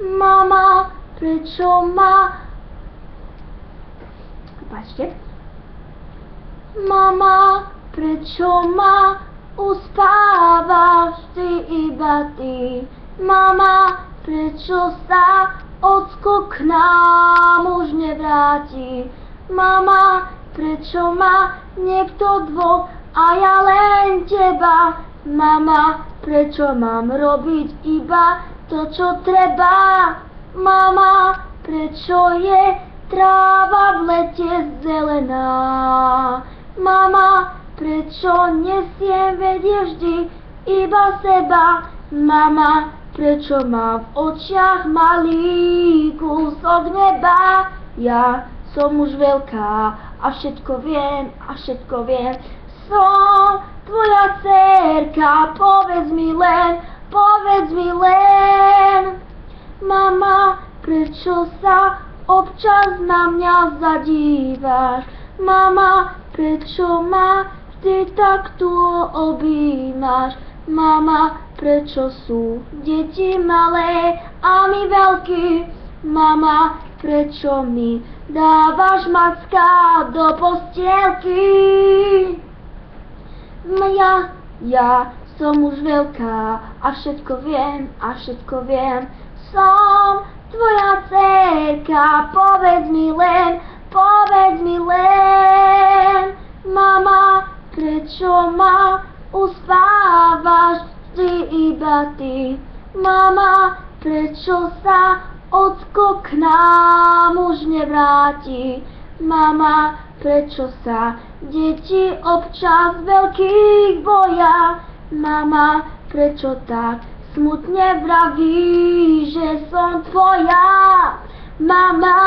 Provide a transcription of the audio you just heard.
Mama, prečo ma... Páčte. Mama, prečo ma uspávaš ty iba ty? Mama, prečo sa ocko k nám už nevráti? Mama, prečo má niekto dvoch a ja len teba? Mama, prečo mám robiť iba to, čo treba? Mama, prečo je tráva v lete zelená? Mama, prečo nesiem vedieť vždy iba seba? Mama, prečo mám v očiach malý kúsok neba? Ja som už veľká a všetko viem, Som tvoja dcérka, povedz mi len. Mama, prečo sa občas na mňa zadívaš? Mama, prečo ma vždy takto objímaš? Mama, prečo sú deti malé a my veľkí? Mama, prečo mi dávaš macka do postielky? Ja som už veľká a všetko viem. Som tvoja dcérka, povedz mi len. Mama, prečo ma uspávaš vždy iba ty? Mama, prečo sa ocko k nám už nevráti? Mama, prečo sa deti občas veľkých boja? Mama, prečo tak smutne vravíš, že som tvoja? Mama,